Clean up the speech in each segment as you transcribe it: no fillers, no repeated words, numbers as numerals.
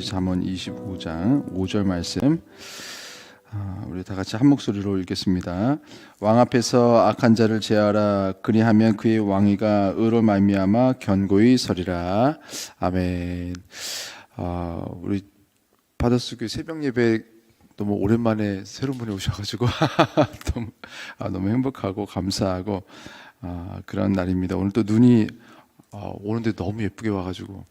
같이 잠언 25장 5절 말씀 우리 다 같이 한 목소리로 읽겠습니다. 왕 앞에서 악한 자를 제하라. 그리하면 그의 왕위가 의로 말미암아 견고히 서리라. 아멘. 우리 바닷속에 새벽 예배 너무 오랜만에 새로운 분이 오셔가지고 너무 행복하고 감사하고 그런 날입니다. 오늘 또 눈이 오는데 너무 예쁘게 와가지고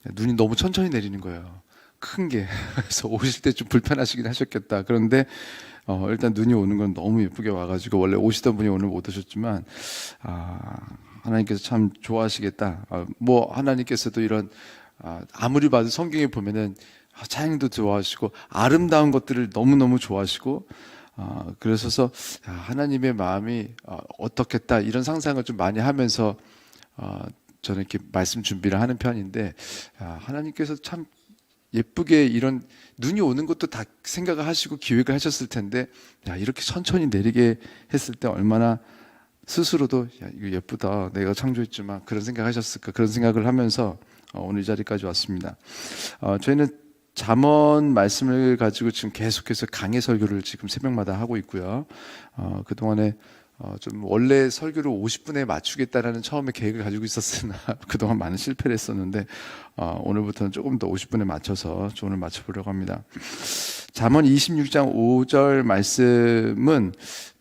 눈이 너무 천천히 내리는 거예요. 큰 게. 그래서 오실 때 좀 불편하시긴 하셨겠다. 그런데 일단 눈이 오는 건 너무 예쁘게 와가지고 원래 오시던 분이 오늘 못 오셨지만 하나님께서 참 좋아하시겠다. 뭐 하나님께서도 이런 아무리 봐도 성경에 보면은 찬양도 좋아하시고 아름다운 것들을 너무너무 좋아하시고 그러셔서 하나님의 마음이 어떻겠다 이런 상상을 좀 많이 하면서 저는 이렇게 말씀 준비를 하는 편인데 하나님께서 참 예쁘게 이런 눈이 오는 것도 다 생각을 하시고 기획을 하셨을 텐데 이렇게 천천히 내리게 했을 때 얼마나 스스로도 이거 예쁘다 내가 창조했지만 그런 생각 하셨을까 그런 생각을 하면서 오늘 이 자리까지 왔습니다. 저희는 잠언 말씀을 가지고 지금 계속해서 강해 설교를 지금 새벽마다 하고 있고요. 그동안에 좀 원래 설교를 50분에 맞추겠다라는 처음에 계획을 가지고 있었으나 그동안 많은 실패를 했었는데 오늘부터는 조금 더 50분에 맞춰서 오늘 맞춰보려고 합니다. 잠언 26장 5절 말씀은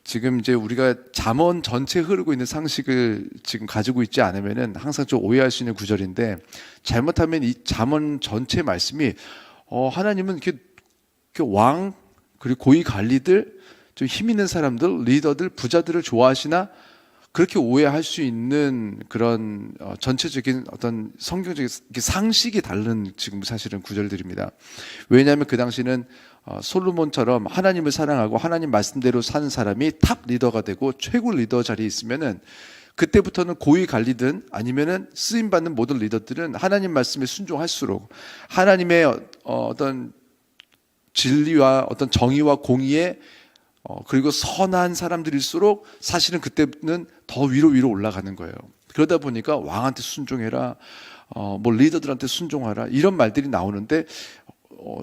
지금 이제 우리가 잠언 전체 흐르고 있는 상식을 지금 가지고 있지 않으면은 항상 좀 오해할 수 있는 구절인데 잘못하면 이 잠언 전체 말씀이 하나님은 이렇게 왕 그리고 고위 관리들 좀 힘 있는 사람들, 리더들, 부자들을 좋아하시나 그렇게 오해할 수 있는 그런 전체적인 어떤 성경적인 상식이 다른 지금 사실은 구절들입니다. 왜냐하면 그 당시는 솔로몬처럼 하나님을 사랑하고 하나님 말씀대로 사는 사람이 탑 리더가 되고 최고 리더 자리에 있으면은 그때부터는 고위 관리든 아니면은 쓰임 받는 모든 리더들은 하나님 말씀에 순종할수록 하나님의 어떤 진리와 어떤 정의와 공의에 그리고 선한 사람들일수록 사실은 그때는 더 위로 올라가는 거예요. 그러다 보니까 왕한테 순종해라, 뭐 리더들한테 순종하라 이런 말들이 나오는데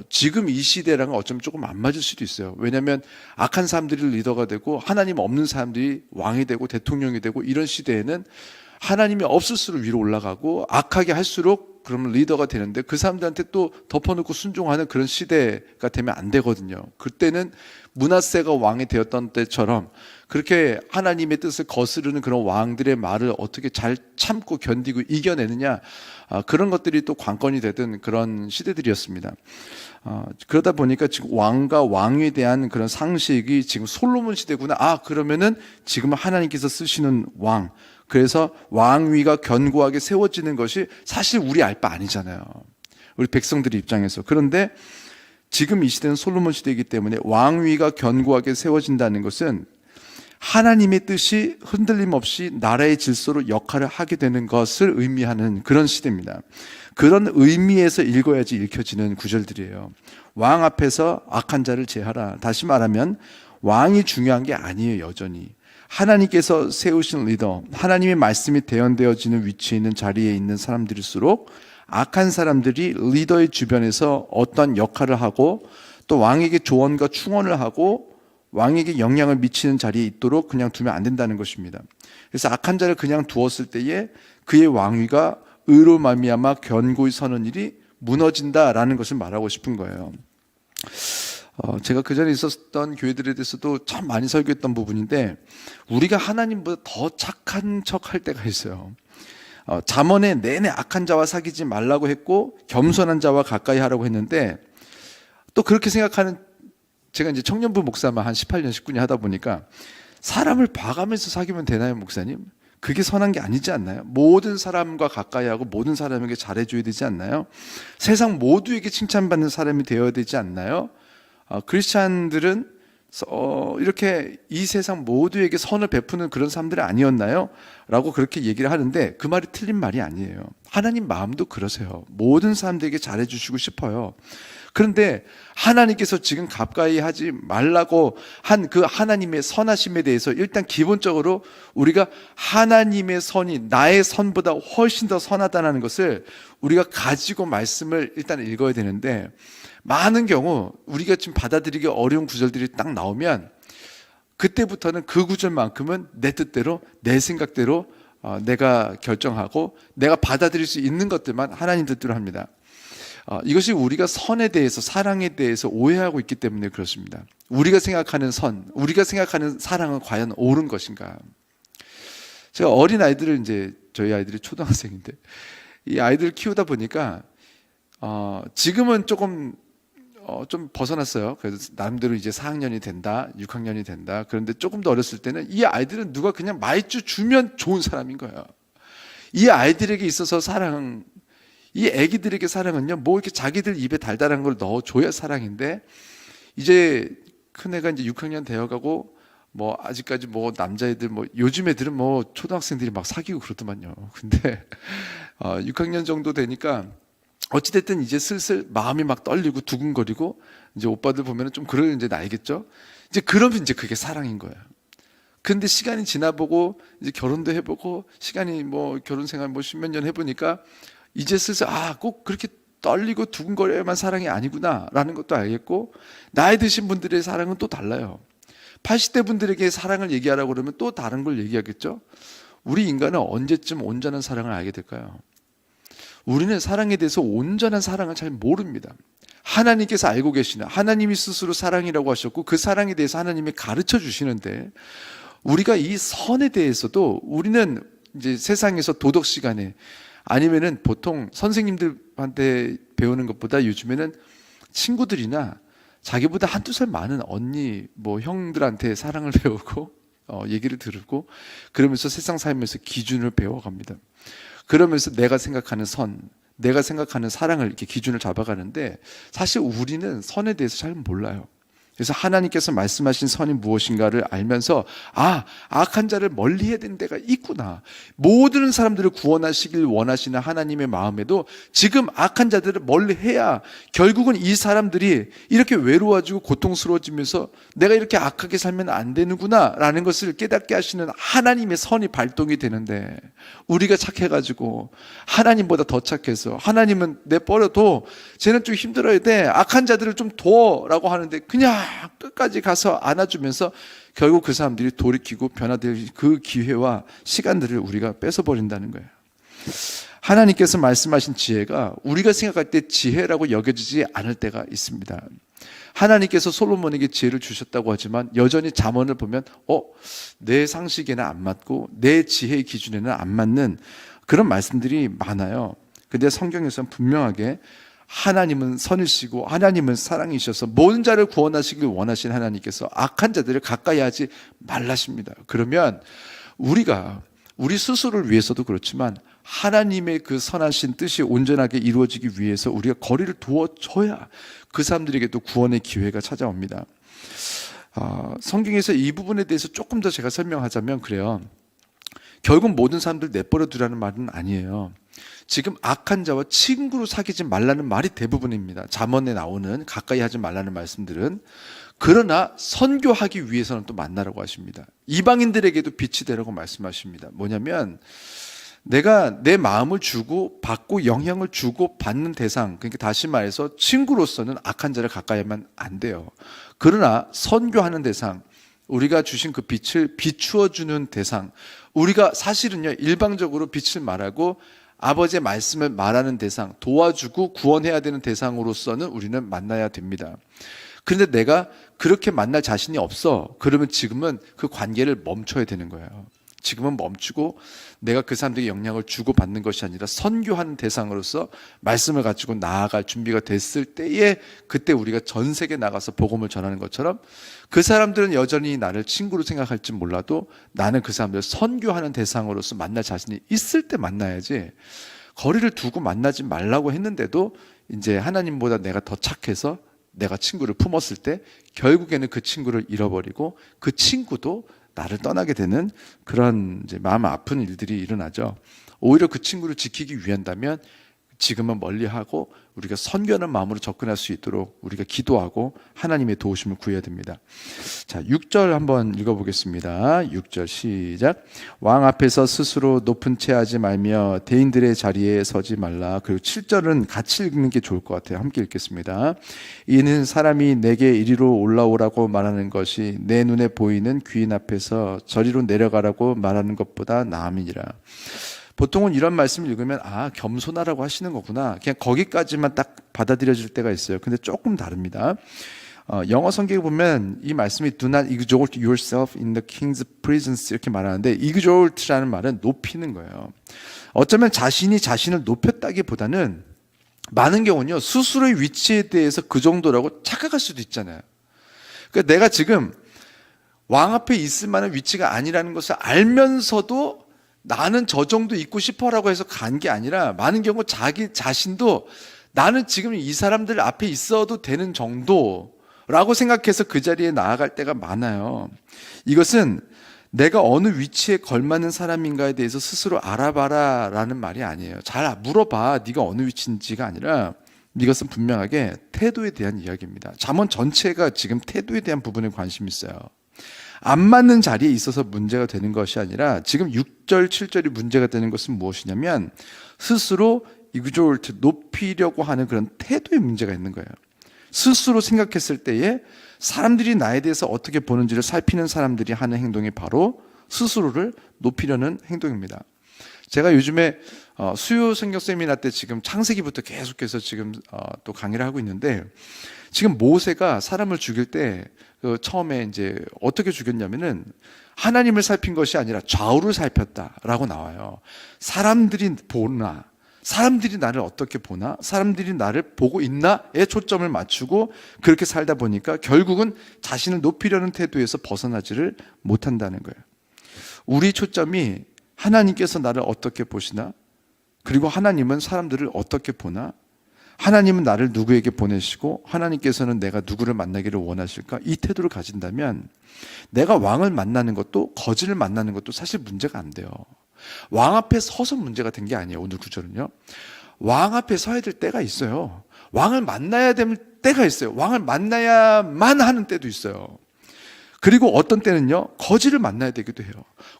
지금 이 시대랑은 어쩌면 조금 안 맞을 수도 있어요. 왜냐하면 악한 사람들이 리더가 되고 하나님 없는 사람들이 왕이 되고 대통령이 되고 이런 시대에는 하나님이 없을수록 위로 올라가고 악하게 할수록 그러면 리더가 되는데 그 사람들한테 또 덮어놓고 순종하는 그런 시대가 되면 안 되거든요. 그때는 므낫세가 왕이 되었던 때처럼 그렇게 하나님의 뜻을 거스르는 그런 왕들의 말을 어떻게 잘 참고 견디고 이겨내느냐 그런 것들이 또 관건이 되던 그런 시대들이었습니다. 그러다 보니까 지금 왕과 왕에 대한 그런 상식이 지금 솔로몬 시대구나. 그러면은 지금 하나님께서 쓰시는 왕. 그래서 왕위가 견고하게 세워지는 것이 사실 우리 알 바 아니잖아요. 우리 백성들 입장에서. 그런데 지금 이 시대는 솔로몬 시대이기 때문에 왕위가 견고하게 세워진다는 것은 하나님의 뜻이 흔들림 없이 나라의 질서로 역할을 하게 되는 것을 의미하는 그런 시대입니다. 그런 의미에서 읽어야지 읽혀지는 구절들이에요. 왕 앞에서 악한 자를 제하라. 다시 말하면 왕이 중요한 게 아니에요. 여전히 하나님께서 세우신 리더, 하나님의 말씀이 대언되어지는 위치에 있는 자리에 있는 사람들일수록 악한 사람들이 리더의 주변에서 어떤 역할을 하고 또 왕에게 조언과 충언을 하고 왕에게 영향을 미치는 자리에 있도록 그냥 두면 안 된다는 것입니다. 그래서 악한 자를 그냥 두었을 때에 그의 왕위가 의로 말미암아 견고히 서는 일이 무너진다라는 것을 말하고 싶은 거예요. 제가 그 전에 있었던 교회들에 대해서도 참 많이 설교했던 부분인데 우리가 하나님보다 더 착한 척 할 때가 있어요. 잠언에 내내 악한 자와 사귀지 말라고 했고 겸손한 자와 가까이 하라고 했는데 또 그렇게 생각하는 제가 이제 청년부 목사만 한 18년 19년 하다 보니까 사람을 봐가면서 사귀면 되나요, 목사님? 그게 선한 게 아니지 않나요? 모든 사람과 가까이 하고 모든 사람에게 잘해줘야 되지 않나요? 세상 모두에게 칭찬받는 사람이 되어야 되지 않나요? 크리스찬들은 이렇게 이 세상 모두에게 선을 베푸는 그런 사람들이 아니었나요? 라고 그렇게 얘기를 하는데 그 말이 틀린 말이 아니에요. 하나님 마음도 그러세요. 모든 사람들에게 잘해주시고 싶어요. 그런데 하나님께서 지금 가까이 하지 말라고 한 그 하나님의 선하심에 대해서 일단 기본적으로 우리가 하나님의 선이 나의 선보다 훨씬 더 선하다는 것을 우리가 가지고 말씀을 일단 읽어야 되는데, 많은 경우 우리가 지금 받아들이기 어려운 구절들이 딱 나오면 그때부터는 그 구절만큼은 내 뜻대로 내 생각대로 내가 결정하고 내가 받아들일 수 있는 것들만 하나님 뜻대로 합니다. 이것이 우리가 선에 대해서, 사랑에 대해서 오해하고 있기 때문에 그렇습니다. 우리가 생각하는 선, 우리가 생각하는 사랑은 과연 옳은 것인가? 제가 어린 아이들을, 이제 저희 아이들이 초등학생인데, 이 아이들을 키우다 보니까 지금은 조금 좀 벗어났어요. 그래서 나름대로 이제 4학년이 된다, 6학년이 된다. 그런데 조금 더 어렸을 때는 이 아이들은 누가 그냥 말주 주면 좋은 사람인 거예요. 이 아이들에게 있어서 사랑은, 이 애기들에게 사랑은요, 뭐 이렇게 자기들 입에 달달한 걸 넣어줘야 사랑인데, 이제 큰애가 이제 6학년 되어가고, 뭐 아직까지 뭐 남자애들, 뭐 요즘 애들은 뭐 초등학생들이 막 사귀고 그러더만요. 근데 6학년 정도 되니까 어찌됐든 이제 슬슬 마음이 막 떨리고 두근거리고, 이제 오빠들 보면은 좀 그럴 이제 나이겠죠. 이제 그러면 이제 그게 사랑인 거예요. 근데 시간이 지나보고 이제 결혼도 해보고, 시간이 뭐 결혼 생활 뭐 10몇 년 해보니까 이제 슬슬 꼭 그렇게 떨리고 두근거려야만 사랑이 아니구나 라는 것도 알겠고, 나이 드신 분들의 사랑은 또 달라요. 80대 분들에게 사랑을 얘기하라고 그러면 또 다른 걸 얘기하겠죠. 우리 인간은 언제쯤 온전한 사랑을 알게 될까요? 우리는 사랑에 대해서 온전한 사랑을 잘 모릅니다. 하나님께서 알고 계시나, 하나님이 스스로 사랑이라고 하셨고 그 사랑에 대해서 하나님이 가르쳐 주시는데, 우리가 이 선에 대해서도 우리는 이제 세상에서 도덕 시간에, 아니면은 보통 선생님들한테 배우는 것보다 요즘에는 친구들이나 자기보다 한두 살 많은 언니, 뭐 형들한테 사랑을 배우고 얘기를 들고, 그러면서 세상 살면서 기준을 배워갑니다. 그러면서 내가 생각하는 선, 내가 생각하는 사랑을 이렇게 기준을 잡아가는데, 사실 우리는 선에 대해서 잘 몰라요. 그래서 하나님께서 말씀하신 선이 무엇인가를 알면서 악한 자를 멀리해야 되는 데가 있구나. 모든 사람들을 구원하시길 원하시는 하나님의 마음에도 지금 악한 자들을 멀리해야 결국은 이 사람들이 이렇게 외로워지고 고통스러워지면서 내가 이렇게 악하게 살면 안 되는구나 라는 것을 깨닫게 하시는 하나님의 선이 발동이 되는데, 우리가 착해가지고 하나님보다 더 착해서, 하나님은 내버려둬, 쟤는 좀 힘들어야 돼, 악한 자들을 좀 둬라고 하는데 그냥 끝까지 가서 안아주면서 결국 그 사람들이 돌이키고 변화될 그 기회와 시간들을 우리가 뺏어버린다는 거예요. 하나님께서 말씀하신 지혜가 우리가 생각할 때 지혜라고 여겨지지 않을 때가 있습니다. 하나님께서 솔로몬에게 지혜를 주셨다고 하지만 여전히 잠언을 보면 내 상식에는 안 맞고 내 지혜의 기준에는 안 맞는 그런 말씀들이 많아요. 근데 성경에서는 분명하게 하나님은 선이시고 하나님은 사랑이셔서 모든 자를 구원하시길 원하신 하나님께서 악한 자들을 가까이 하지 말라십니다. 그러면 우리가 우리 스스로를 위해서도 그렇지만 하나님의 그 선하신 뜻이 온전하게 이루어지기 위해서 우리가 거리를 두어줘야 그 사람들에게도 구원의 기회가 찾아옵니다. 성경에서 이 부분에 대해서 조금 더 제가 설명하자면 그래요. 결국 모든 사람들 내버려 두라는 말은 아니에요. 지금 악한 자와 친구로 사귀지 말라는 말이 대부분입니다. 잠언에 나오는 가까이 하지 말라는 말씀들은. 그러나 선교하기 위해서는 또 만나라고 하십니다. 이방인들에게도 빛이 되라고 말씀하십니다. 뭐냐면 내가 내 마음을 주고 받고 영향을 주고 받는 대상, 그러니까 다시 말해서 친구로서는 악한 자를 가까이 하면 안 돼요. 그러나 선교하는 대상, 우리가 주신 그 빛을 비추어 주는 대상, 우리가 사실은요 일방적으로 빛을 말하고 아버지의 말씀을 말하는 대상, 도와주고 구원해야 되는 대상으로서는 우리는 만나야 됩니다. 그런데 내가 그렇게 만날 자신이 없어. 그러면 지금은 그 관계를 멈춰야 되는 거예요. 지금은 멈추고 내가 그 사람들에게 영향을 주고받는 것이 아니라 선교하는 대상으로서 말씀을 가지고 나아갈 준비가 됐을 때에, 그때 우리가 전 세계에 나가서 복음을 전하는 것처럼 그 사람들은 여전히 나를 친구로 생각할지 몰라도 나는 그 사람들을 선교하는 대상으로서 만날 자신이 있을 때 만나야지, 거리를 두고 만나지 말라고 했는데도 이제 하나님보다 내가 더 착해서 내가 친구를 품었을 때 결국에는 그 친구를 잃어버리고 그 친구도 나를 떠나게 되는 그런 이제 마음 아픈 일들이 일어나죠. 오히려 그 친구를 지키기 위한다면 지금은 멀리하고 우리가 선견한 마음으로 접근할 수 있도록 우리가 기도하고 하나님의 도우심을 구해야 됩니다. 자, 6절 한번 읽어보겠습니다. 6절 시작. 왕 앞에서 스스로 높은 채 하지 말며 대인들의 자리에 서지 말라. 그리고 7절은 같이 읽는 게 좋을 것 같아요. 함께 읽겠습니다. 이는 사람이 내게 이리로 올라오라고 말하는 것이 내 눈에 보이는 귀인 앞에서 저리로 내려가라고 말하는 것보다 나음이니라. 보통은 이런 말씀을 읽으면 겸손하라고 하시는 거구나, 그냥 거기까지만 딱 받아들여질 때가 있어요. 근데 조금 다릅니다. 영어 성경에 보면 이 말씀이 Do not exalt yourself in the king's presence 이렇게 말하는데, exalt라는 말은 높이는 거예요. 어쩌면 자신이 자신을 높였다기보다는 많은 경우는요, 스스로의 위치에 대해서 그 정도라고 착각할 수도 있잖아요. 그러니까 내가 지금 왕 앞에 있을 만한 위치가 아니라는 것을 알면서도 나는 저 정도 있고 싶어라고 해서 간 게 아니라, 많은 경우 자기 자신도 나는 지금 이 사람들 앞에 있어도 되는 정도라고 생각해서 그 자리에 나아갈 때가 많아요. 이것은 내가 어느 위치에 걸맞는 사람인가에 대해서 스스로 알아봐라 라는 말이 아니에요. 잘 물어봐, 네가 어느 위치인지가 아니라 이것은 분명하게 태도에 대한 이야기입니다. 잠언 전체가 지금 태도에 대한 부분에 관심이 있어요. 안 맞는 자리에 있어서 문제가 되는 것이 아니라, 지금 6절, 7절이 문제가 되는 것은 무엇이냐면 스스로 exalt, 높이려고 하는 그런 태도에 문제가 있는 거예요. 스스로 생각했을 때에 사람들이 나에 대해서 어떻게 보는지를 살피는 사람들이 하는 행동이 바로 스스로를 높이려는 행동입니다. 제가 요즘에 수요 성경 세미나 때 지금 창세기부터 계속해서 지금 또 강의를 하고 있는데, 지금 모세가 사람을 죽일 때 처음에 이제 어떻게 죽였냐면은 하나님을 살핀 것이 아니라 좌우를 살폈다라고 나와요. 사람들이 보나, 사람들이 나를 어떻게 보나, 사람들이 나를 보고 있나에 초점을 맞추고 그렇게 살다 보니까 결국은 자신을 높이려는 태도에서 벗어나지를 못한다는 거예요. 우리 초점이 하나님께서 나를 어떻게 보시나, 그리고 하나님은 사람들을 어떻게 보나, 하나님은 나를 누구에게 보내시고 하나님께서는 내가 누구를 만나기를 원하실까, 이 태도를 가진다면 내가 왕을 만나는 것도 거지를 만나는 것도 사실 문제가 안 돼요. 왕 앞에 서서 문제가 된 게 아니에요. 오늘 구절은요, 왕 앞에 서야 될 때가 있어요. 왕을 만나야 될 때가 있어요. 왕을 만나야만 하는 때도 있어요. 그리고 어떤 때는요, 거지를 만나야 되기도 해요.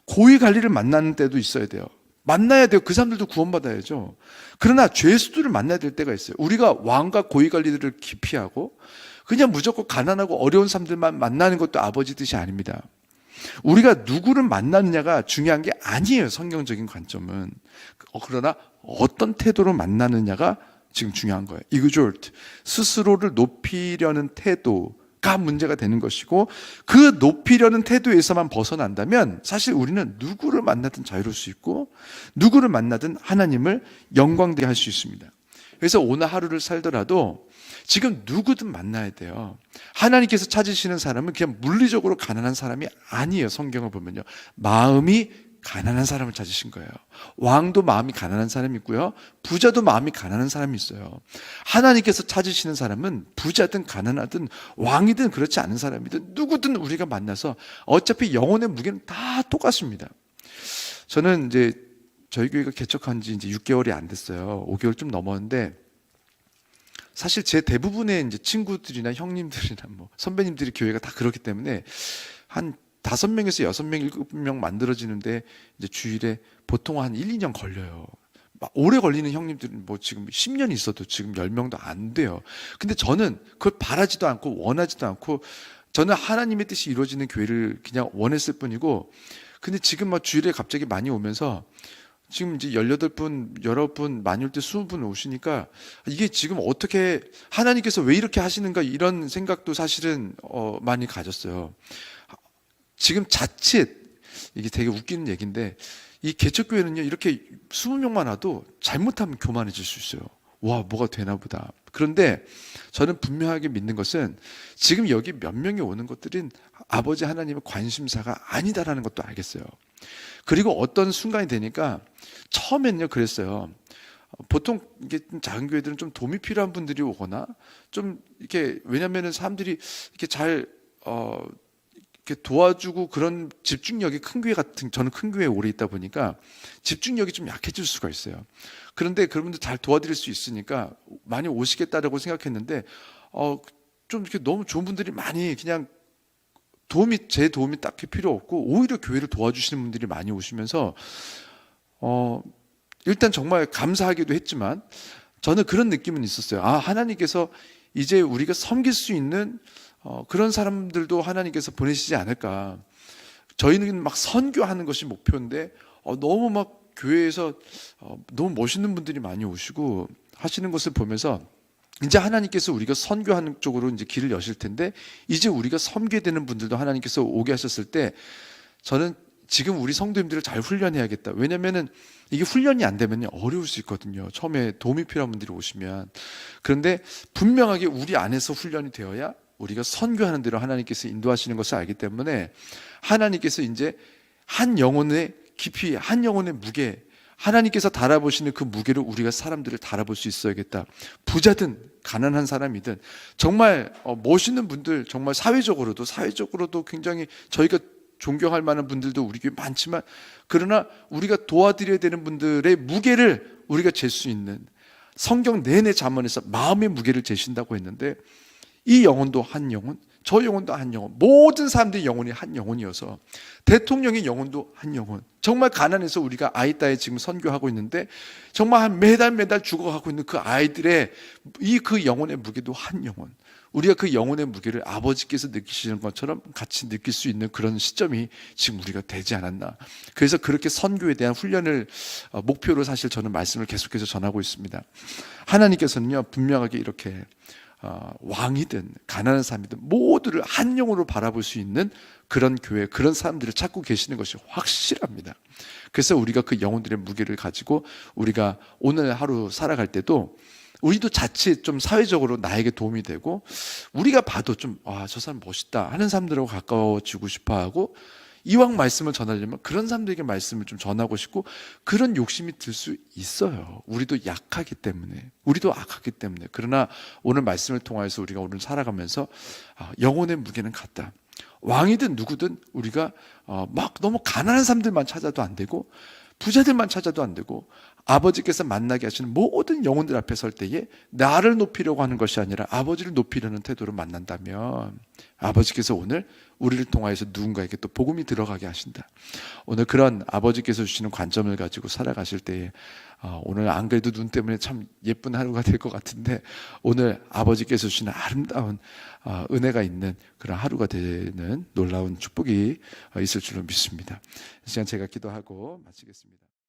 고위 관리를 만나는 때도 있어야 돼요. 만나야 돼요. 그 사람들도 구원받아야죠. 그러나 죄수들을 만나야 될 때가 있어요. 우리가 왕과 고위 관리들을 기피하고 그냥 무조건 가난하고 어려운 사람들만 만나는 것도 아버지 뜻이 아닙니다. 우리가 누구를 만나느냐가 중요한 게 아니에요. 성경적인 관점은. 그러나 어떤 태도로 만나느냐가 지금 중요한 거예요. exalt, 스스로를 높이려는 태도가 문제가 되는 것이고, 그 높이려는 태도에서만 벗어난다면 사실 우리는 누구를 만나든 자유로울 수 있고 누구를 만나든 하나님을 영광되게 할 수 있습니다. 그래서 오늘 하루를 살더라도 지금 누구든 만나야 돼요. 하나님께서 찾으시는 사람은 그냥 물리적으로 가난한 사람이 아니에요. 성경을 보면요, 마음이 가난한 사람을 찾으신 거예요. 왕도 마음이 가난한 사람이 있고요, 부자도 마음이 가난한 사람이 있어요. 하나님께서 찾으시는 사람은 부자든 가난하든 왕이든 그렇지 않은 사람이든 누구든 우리가 만나서 어차피 영혼의 무게는 다 똑같습니다. 저는 이제 저희 교회가 개척한 지 이제 6개월이 안 됐어요. 5개월 좀 넘었는데, 사실 제 대부분의 이제 친구들이나 형님들이나 뭐 선배님들이 교회가 다 그렇기 때문에 한 5명에서 6명, 7명 만들어지는데 이제 주일에 보통 한 1, 2년 걸려요. 오래 걸리는 형님들은 뭐 지금 10년 있어도 지금 10명도 안 돼요. 근데 저는 그걸 바라지도 않고 원하지도 않고, 저는 하나님의 뜻이 이루어지는 교회를 그냥 원했을 뿐이고, 근데 지금 막 주일에 갑자기 많이 오면서 지금 이제 18분, 19분, 많이 올 때 20분 오시니까 이게 지금 어떻게 하나님께서 왜 이렇게 하시는가, 이런 생각도 사실은 많이 가졌어요. 지금 자칫, 이게 되게 웃기는 얘기인데, 이 개척교회는요, 이렇게 20명만 와도 잘못하면 교만해질 수 있어요. 와, 뭐가 되나 보다. 그런데 저는 분명하게 믿는 것은 지금 여기 몇 명이 오는 것들은 아버지 하나님의 관심사가 아니다라는 것도 알겠어요. 그리고 어떤 순간이 되니까, 처음엔요 그랬어요. 보통 이게 작은 교회들은 좀 도움이 필요한 분들이 오거나 좀 이렇게, 왜냐면은 사람들이 이렇게 잘 이렇게 도와주고 그런 집중력이 큰 교회 같은, 저는 큰 교회에 오래 있다 보니까 집중력이 좀 약해질 수가 있어요. 그런데 그분들 잘 도와드릴 수 있으니까 많이 오시겠다라고 생각했는데 좀 이렇게 너무 좋은 분들이 많이 그냥 제 도움이 딱히 필요 없고 오히려 교회를 도와주시는 분들이 많이 오시면서 일단 정말 감사하기도 했지만 저는 그런 느낌은 있었어요. 하나님께서 이제 우리가 섬길 수 있는 그런 사람들도 하나님께서 보내시지 않을까. 저희는 막 선교하는 것이 목표인데 너무 막 교회에서 너무 멋있는 분들이 많이 오시고 하시는 것을 보면서 이제 하나님께서 우리가 선교하는 쪽으로 이제 길을 여실 텐데 이제 우리가 섬기게 되는 분들도 하나님께서 오게 하셨을 때 저는 지금 우리 성도님들을 잘 훈련해야겠다. 왜냐면은 이게 훈련이 안 되면 어려울 수 있거든요. 처음에 도움이 필요한 분들이 오시면. 그런데 분명하게 우리 안에서 훈련이 되어야 우리가 선교하는 대로 하나님께서 인도하시는 것을 알기 때문에 하나님께서 이제 한 영혼의 깊이, 한 영혼의 무게, 하나님께서 달아보시는 그 무게를 우리가 사람들을 달아볼 수 있어야겠다. 부자든 가난한 사람이든 정말 멋있는 분들, 정말 사회적으로도 굉장히 저희가 존경할 만한 분들도 우리 교회 많지만 그러나 우리가 도와드려야 되는 분들의 무게를 우리가 잴 수 있는, 성경 내내 잠언에서 마음의 무게를 재신다고 했는데 이 영혼도 한 영혼, 저 영혼도 한 영혼, 모든 사람들의 영혼이 한 영혼이어서 대통령의 영혼도 한 영혼. 정말 가난해서 우리가 아이따에 지금 선교하고 있는데 정말 한 매달 죽어가고 있는 그 아이들의 그 영혼의 무게도 한 영혼. 우리가 그 영혼의 무게를 아버지께서 느끼시는 것처럼 같이 느낄 수 있는 그런 시점이 지금 우리가 되지 않았나. 그래서 그렇게 선교에 대한 훈련을 목표로 사실 저는 말씀을 계속해서 전하고 있습니다. 하나님께서는요 분명하게 이렇게 왕이든 가난한 사람이든 모두를 한 영으로 바라볼 수 있는 그런 교회, 그런 사람들을 찾고 계시는 것이 확실합니다. 그래서 우리가 그 영혼들의 무게를 가지고 우리가 오늘 하루 살아갈 때도 우리도 자칫 좀 사회적으로 나에게 도움이 되고 우리가 봐도 좀 저 사람 멋있다 하는 사람들하고 가까워지고 싶어하고 이왕 말씀을 전하려면 그런 사람들에게 말씀을 좀 전하고 싶고 그런 욕심이 들 수 있어요. 우리도 약하기 때문에, 우리도 악하기 때문에. 그러나 오늘 말씀을 통해서 우리가 오늘 살아가면서 영혼의 무게는 같다. 왕이든 누구든 우리가 막 너무 가난한 사람들만 찾아도 안 되고 부자들만 찾아도 안 되고 아버지께서 만나게 하시는 모든 영혼들 앞에 설 때에 나를 높이려고 하는 것이 아니라 아버지를 높이려는 태도로 만난다면 아버지께서 오늘 우리를 통하여서 누군가에게 또 복음이 들어가게 하신다. 오늘 그런 아버지께서 주시는 관점을 가지고 살아가실 때에 오늘 안 그래도 눈 때문에 참 예쁜 하루가 될 것 같은데 오늘 아버지께서 주시는 아름다운 은혜가 있는 그런 하루가 되는 놀라운 축복이 있을 줄로 믿습니다. 이 시간 제가 기도하고 마치겠습니다.